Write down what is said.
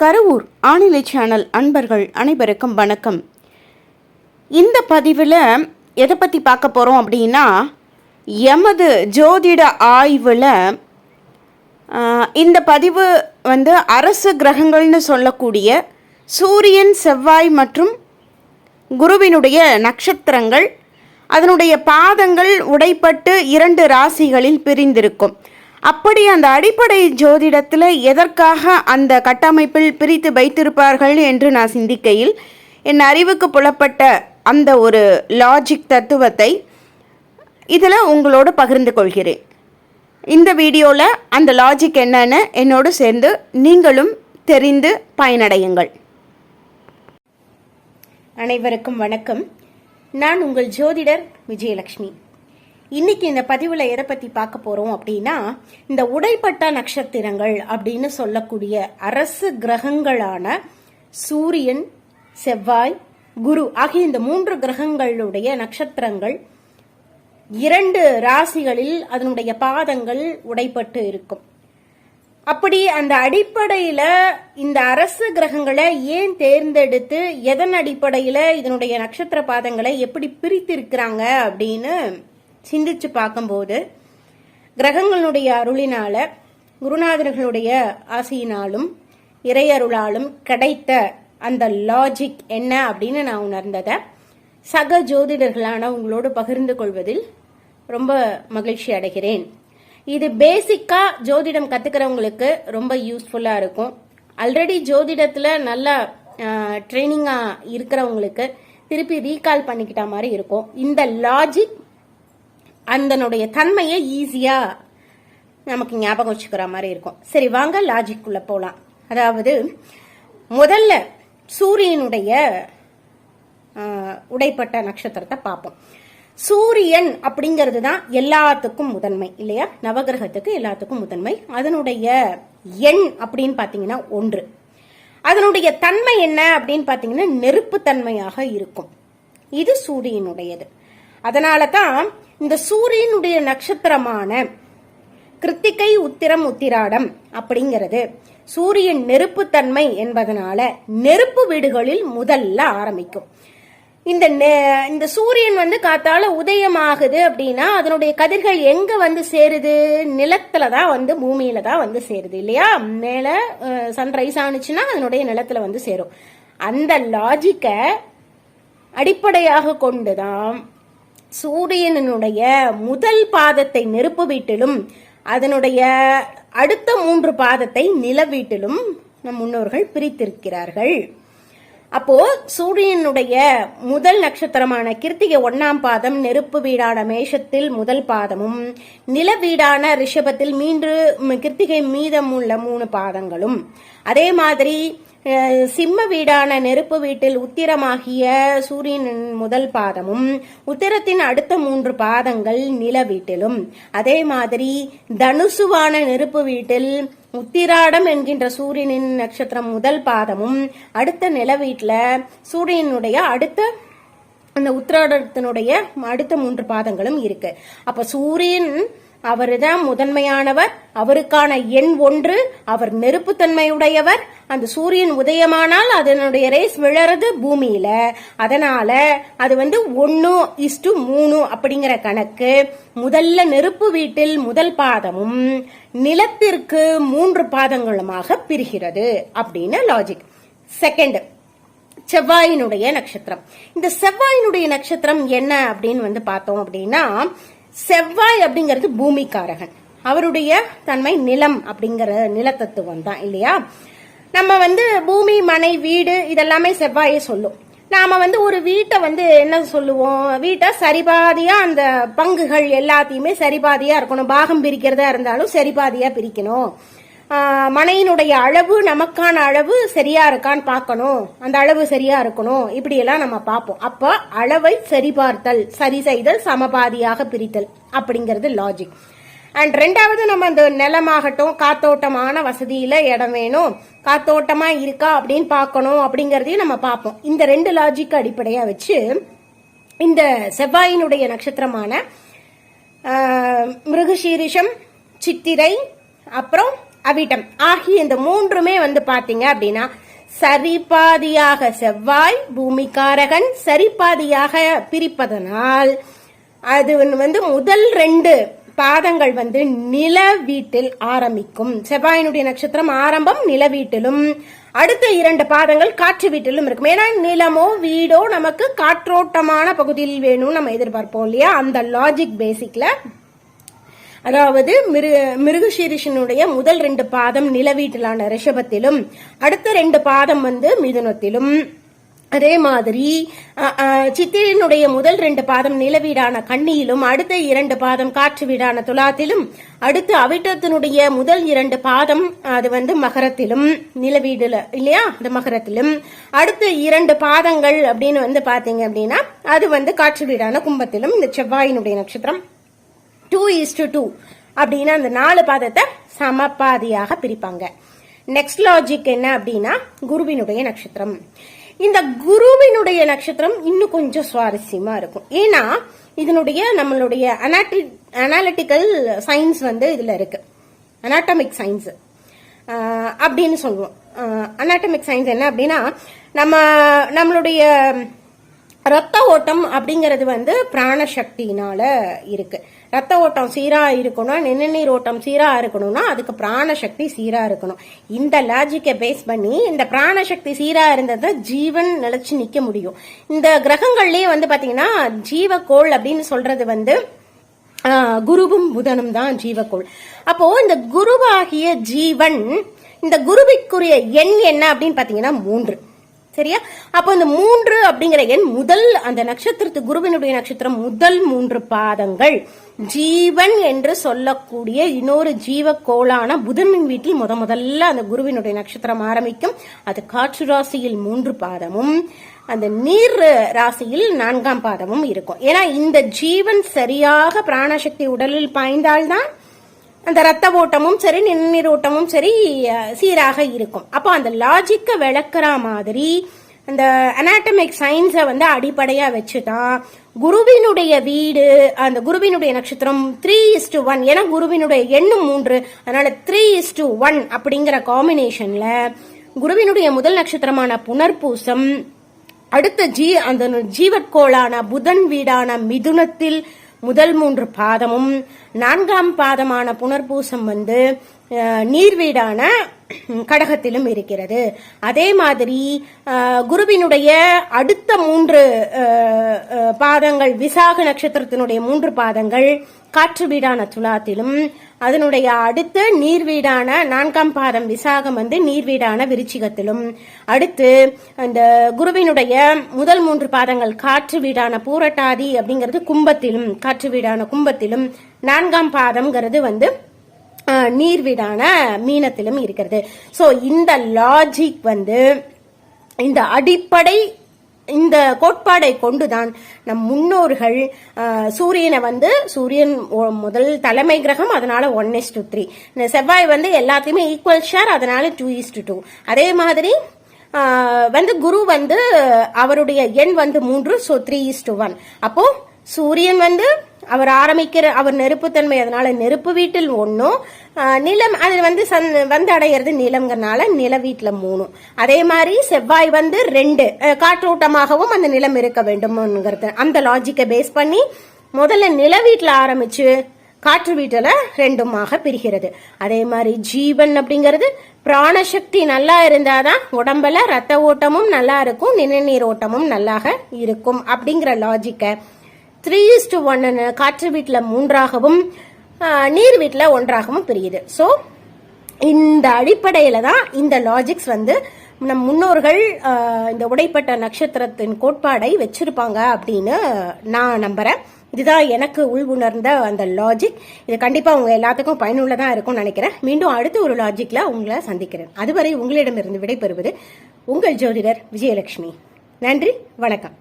Karuvur ஆணிலை channel அன்பர்கள் அனைவருக்கும் வணக்கம். இந்த பதிவில் எதை பற்றி பார்க்க போகிறோம் அப்படின்னா, எமது ஜோதிட ஆய்வில் இந்த பதிவு அரசு கிரகங்கள்னு சொல்லக்கூடிய சூரியன், செவ்வாய் மற்றும் குருவினுடைய நட்சத்திரங்கள், அதனுடைய பாதங்கள் உடைப்பட்டு 2 ராசிகளில் பிரிந்திருக்கும். அப்படி அந்த அடிப்படை ஜோதிடத்தில் எதற்காக அந்த கட்டமைப்பில் பிரித்து வைத்திருப்பார்கள் என்று நான் சிந்திக்கையில் என் அறிவுக்கு புலப்பட்ட அந்த ஒரு லாஜிக் தத்துவத்தை இதில் உங்களோடு பகிர்ந்து கொள்கிறேன். இந்த வீடியோவில் அந்த லாஜிக் என்னன்னு என்னோடு சேர்ந்து நீங்களும் தெரிந்து பயனடையுங்கள். அனைவருக்கும் வணக்கம். நான் உங்கள் ஜோதிடர் விஜயலட்சுமி. இன்னைக்கு இந்த பதிவில் எதை பற்றி பார்க்க போகிறோம் அப்படின்னா, இந்த உடைப்பட்ட நட்சத்திரங்கள் அப்படின்னு சொல்லக்கூடிய அரசு கிரகங்களான சூரியன், செவ்வாய், குரு ஆகிய இந்த 3 கிரகங்களுடைய நட்சத்திரங்கள் 2 ராசிகளில் அதனுடைய பாதங்கள் உடைப்பட்டு இருக்கும். அப்படி அந்த அடிப்படையில் இந்த அரசு கிரகங்களை ஏன் தேர்ந்தெடுத்து, எதன் அடிப்படையில் இதனுடைய நட்சத்திர பாதங்களை எப்படி பிரித்திருக்கிறாங்க அப்படின்னு சிந்திச்சு பார்க்கும்போது, கிரகங்களுடைய அருளினால, குருநாதர்களுடைய ஆசையினாலும் இறையருளாலும் கிடைத்த அந்த லாஜிக் என்ன அப்படின்னு நான் உணர்ந்ததை சக ஜோதிடர்களான உங்களோடு பகிர்ந்து கொள்வதில் ரொம்ப மகிழ்ச்சி அடைகிறேன். இது பேசிக்கா ஜோதிடம் கத்துக்கிறவங்களுக்கு ரொம்ப யூஸ்ஃபுல்லா இருக்கும். ஆல்ரெடி ஜோதிடத்துல நல்ல ட்ரைனிங்கா இருக்கிறவங்களுக்கு திருப்பி ரீகால் பண்ணிக்கிட்ட மாதிரி இருக்கும். இந்த லாஜிக் அதனுடைய தன்மையை ஈஸியா நமக்கு ஞாபகம் வச்சுக்கிற மாதிரி இருக்கும். சரி, வாங்க லாஜிக் உள்ள போலாம். அதாவது முதல்ல சூரியனுடைய உடைப்பட்ட நட்சத்திரத்தை பார்ப்போம். சூரியன் அப்படிங்கிறது தான் எல்லாத்துக்கும் முதன்மை இல்லையா? நவகிரகத்துக்கு எல்லாத்துக்கும் முதன்மை. அதனுடைய எண் அப்படின்னு பாத்தீங்கன்னா 1. அதனுடைய தன்மை என்ன அப்படின்னு பாத்தீங்கன்னா நெருப்பு தன்மையாக இருக்கும். இது சூரியனுடையது. அதனால தான் இந்த சூரியனுடைய நட்சத்திரமான கிருத்திகை, உத்திரம், உத்திராடம் அப்படிங்கிறது சூரியன் நெருப்பு தன்மை என்பதனால நெருப்பு வீடுகளில் முதல்ல ஆரம்பிக்கும். இந்த சூரியன் காத்தால உதயமாகுது அப்படின்னா அதனுடைய கதிர்கள் எங்க சேருது? நிலத்துலதான் பூமியில தான் சேருது இல்லையா? மேல சன்ரைஸ் ஆனிச்சுன்னா அதனுடைய நிலத்துல சேரும். அந்த லாஜிக்க அடிப்படையாக கொண்டுதான் சூரியனுடைய முதல் பாதத்தை நெருப்பு வீட்டிலும் அதனுடைய அடுத்த 3 பாதத்தை நில வீட்டிலும் நம் முன்னோர்கள் பிரித்திருக்கிறார்கள். அப்போ சூரியனுடைய முதல் நட்சத்திரமான கிருத்திகை 1ஆம் பாதம் நெருப்பு வீடான மேஷத்தில் முதல் பாதமும், நில வீடான ரிஷபத்தில் கிருத்திகை மீதம் உள்ள 3 பாதங்களும், அதே மாதிரி சிம்ம வீடான நெருப்பு வீட்டில் உத்திரமாகிய சூரியனின் முதல் பாதமும், உத்திரத்தின் அடுத்த 3 பாதங்கள் நில வீட்டிலும், அதே மாதிரி தனுசுவான நெருப்பு வீட்டில் உத்திராடம் என்கின்ற சூரியனின் நட்சத்திரம் முதல் பாதமும், அடுத்த நில வீட்டுல சூரியனுடைய அடுத்த அந்த உத்திராடத்தினுடைய அடுத்த 3 பாதங்களும் இருக்கு. அப்ப சூரியன் அவருதான் முதன்மையானவர். அவருக்கான எண் 1. அவர் நெருப்பு தன்மையுடையவர். அந்த சூரியன் உதயமானால் அதனுடைய ரேஸ் விழறது பூமியில. அதனால அது 1:3 அப்படிங்கிற கணக்கு. முதல்ல நெருப்பு வீட்டில் முதல் பாதமும் நிலத்திற்கு 3 பாதங்களுமாக பிரிகிறது அப்படின்னு லாஜிக். செகண்ட், செவ்வாயினுடைய நட்சத்திரம். இந்த செவ்வாயினுடைய நட்சத்திரம் என்ன அப்படின்னு பார்த்தோம் அப்படின்னா, செவ்வாய் அப்படிங்கிறது பூமிக்காரகன். அவருடைய தன்மை நிலம் அப்படிங்கிற நிலத்தத்துவம் தான் இல்லையா? நம்ம பூமி, மனை, வீடு இதெல்லாமே செவ்வாயே சொல்லும். நாம ஒரு வீட்டை என்ன சொல்லுவோம்? வீட்டை சரிபாதியா அந்த பங்குகள் எல்லாத்தையுமே சரிபாதியா இருக்கணும். பாகம் பிரிக்கிறதா இருந்தாலும் சரிபாதியா பிரிக்கணும். மனையினுடைய அளவு, நமக்கான அளவு சரியா இருக்கான்னு பார்க்கணும். அந்த அளவு சரியா இருக்கணும். இப்படி எல்லாம் நம்ம பார்ப்போம். அப்ப அளவை சரிபார்த்தல், சரி செய்தல், சமபாதியாக பிரித்தல் அப்படிங்கிறது லாஜிக். அண்ட் 2வது, நம்ம அந்த நிலமாகட்டும், காத்தோட்டமான வசதியில இடம் வேணும், காத்தோட்டமா இருக்கா அப்படின்னு பார்க்கணும். அப்படிங்கறதையும் நம்ம பார்ப்போம். இந்த 2 லாஜிக் அடிப்படையா வச்சு இந்த செவ்வாயினுடைய நட்சத்திரமான மிருகசீரிஷம், சித்திரை, அப்புறம் அவிட்டம் ஆகிய இந்த மூன்றுமே வந்து பாத்தீங்க அப்படின்னா சரிபாதியாக செவ்வாய் பூமிக்காரகன் சரிபாதியாக பிரிப்பதனால் அது வந்து முதல் 2 பாதங்கள் வந்து நில வீட்டில் ஆரம்பிக்கும். செவ்வாயினுடைய நட்சத்திரம் ஆரம்பம் நில வீட்டிலும், அடுத்த 2 பாதங்கள் காற்று வீட்டிலும் இருக்கும். ஏன்னா நிலமோ வீடோ நமக்கு காற்றோட்டமான பகுதியில் வேணும் நம்ம எதிர்பார்ப்போம் இல்லையா? அந்த லாஜிக் பேசிக்ல, அதாவது மிருகசீரிஷனுடைய முதல் 2 பாதம் நில வீட்டிலான ரிஷபத்திலும், அடுத்த 2 பாதம் வந்து மிதுனத்திலும், அதே மாதிரி சித்திரையினுடைய முதல் 2 பாதம் நிலவீடான கன்னியிலும், அடுத்த 2 பாதம் காற்று வீடான துலாத்திலும், அடுத்து அவிட்டத்தினுடைய முதல் 2 பாதம் அது வந்து மகரத்திலும், நிலவீடுல இல்லையா அந்த மகரத்திலும், அடுத்த 2 பாதங்கள் அப்படின்னு வந்து பாத்தீங்க அப்படின்னா அது வந்து காற்று வீடான கும்பத்திலும். இந்த செவ்வாயினுடைய நட்சத்திரம் 2:2 அப்படின்னா அந்த 4 பாதத்தை சமபாதியாக பிரிப்பாங்க. நெக்ஸ்ட் லாஜிக் என்ன அப்படின்னா குருவினுடைய நட்சத்திரம். இந்த குருவினுடைய நட்சத்திரம் இன்னும் கொஞ்சம் சுவாரஸ்யமா இருக்கும். ஏன்னா இதனுடைய நம்மளுடைய அனாலிட்டிக்கல் சயின்ஸ் வந்து இதுல இருக்கு. அனாட்டமிக் சயின்ஸ் அப்படின்னு சொல்லுவோம். அனாட்டமிக் சயின்ஸ் என்ன அப்படின்னா நம்மளுடைய ரத்த ஓட்டம் அப்படிங்கிறது வந்து பிராணசக்தியினால இருக்கு. ரத்த ஓட்டம் சீரா இருக்கணும், நிணநீர் ஓட்டம் சீரா இருக்கணும்னா அதுக்கு பிராணசக்தி சீரா இருக்கணும். இந்த லாஜிக்கை பேஸ் பண்ணி இந்த பிராணசக்தி சீரா இருந்ததை ஜீவன் நிலைச்சு நிக்க முடியும். இந்த கிரகங்கள்லயே வந்து பாத்தீங்கன்னா ஜீவக்கோள் அப்படின்னு சொல்றது வந்து குருவும் புதனும் தான் ஜீவக்கோள். அப்போ இந்த குருவாகிய ஜீவன், இந்த குருவிற்குரிய எண் என்ன அப்படின்னு பாத்தீங்கன்னா 3. சரியா? அப்போ இந்த 3 அப்படிங்கிற எண் முதல் அந்த நட்சத்திரத்து குருவினுடைய நட்சத்திரம் முதல் 3 பாதங்கள் ஜீவன் என்று சொல்லக்கூடிய இன்னொரு ஜீவக்கோளான புதனின் வீட்டில் முதல்ல அந்த குருவினுடைய நட்சத்திரம் ஆரம்பிக்கும். அது காற்று ராசியில் 3 பாதமும் அந்த நீர் ராசியில் 4ஆம் பாதமும் இருக்கும். ஏன்னா இந்த ஜீவன் சரியாக பிராணசக்தி உடலில் பாய்ந்தால்தான் அந்த ரத்த ஓட்டமும் சரி நிணநீர் ஓட்டமும் சரி சீராக இருக்கும். அப்போ அந்த லாஜிக்க விளக்குற மாதிரி அந்த அனாட்டமிக் சயின்ஸை வந்து அடிப்படையா வச்சுதான் குருவினுடைய வீடு, அந்த குருவினுடைய நட்சத்திரம் 3:1. ஏன்னா குருவினுடைய எண்ணும் 3, அதனால 3:1 அப்படிங்கிற காம்பினேஷன்ல குருவினுடைய முதல் நட்சத்திரமான புனர்பூசம், அடுத்த அந்த ஜீவக்கோளான புதன் வீடான மிதுனத்தில் முதல் 3 பாதமும், 4ஆம் பாதமான புனர்பூசம் வந்து நீர்வீடான கடகத்திலும் இருக்கிறது. அதே மாதிரி குருவினுடைய அடுத்த 3 பாதங்கள் விசாக நட்சத்திரத்தினுடைய 3 பாதங்கள் காற்று வீடான துலாத்திலும், அதனுடைய அடுத்த நீர்வீடான 4ஆம் பாதம் விசாகம் வந்து நீர்வீடான விருச்சிகத்திலும், அடுத்து அந்த குருவினுடைய முதல் 3 பாதங்கள் காற்று வீடான பூரட்டாதி அப்படிங்கிறது கும்பத்திலும், காற்று வீடான கும்பத்திலும், 4ஆம் பாதம்ங்கிறது வந்து நீர்வீடான மீனத்திலும் இருக்கிறது. சோ இந்த லாஜிக் வந்து இந்த அடிப்படை இந்த கோட்பாடை கொண்டுதான் நம் முன்னோர்கள் சூரியனை வந்து சூரியன் முதல் தலைமை கிரகம், அதனால 1:3. செவ்வாய் வந்து எல்லாத்தையுமே ஈக்குவல் ஷேர், அதனால 2:2. அதே மாதிரி வந்து குரு வந்து அவருடைய எண் வந்து 3, so 3:1. அப்போ சூரியன் வந்து அவர் நெருப்புத்தன்மை, அதனால நெருப்பு வீட்டில் 1, நிலம் அது வந்து அடையிறது நிலம்ங்கிறனால நில வீட்டுல 3. அதே மாதிரி செவ்வாய் வந்து 2 காற்றோட்டமாகவும் அந்த நிலம் இருக்க வேண்டும்ங்கிறது அந்த லாஜிக்கை பேஸ் பண்ணி முதல்ல நில வீட்டுல ஆரம்பிச்சு காற்று வீட்டுல 2மாக பிரிகிறது. அதே மாதிரி ஜீவன் அப்படிங்கிறது பிராணசக்தி நல்லா இருந்தாதான் உடம்புல ரத்த ஓட்டமும் நல்லா இருக்கும், நிணநீர் ஓட்டமும் நல்லாக இருக்கும் அப்படிங்கிற லாஜிக்கை 3:1 காற்று வீட்டுல 3ஆகவும் நீர் வீட்டுல 1ஆகவும் பிரியுது. சோ இந்த அடிப்படையில தான் இந்த லாஜிக்ஸ் வந்து நம் முன்னோர்கள் இந்த உடைப்பட்ட நட்சத்திரத்தின் கோட்பாடை வச்சிருப்பாங்க அப்படின்னு நான் நம்புறேன். இதுதான் எனக்கு உள் உணர்ந்த அந்த லாஜிக். இது கண்டிப்பா உங்க எல்லாத்துக்கும் பயனுள்ளதா இருக்கும்னு நினைக்கிறேன். மீண்டும் அடுத்த ஒரு லாஜிக்ல உங்களை சந்திக்கிறேன். அதுவரை உங்களிடமிருந்து விடைபெறுவது உங்கள் ஜோதிடர் விஜயலட்சுமி. நன்றி, வணக்கம்.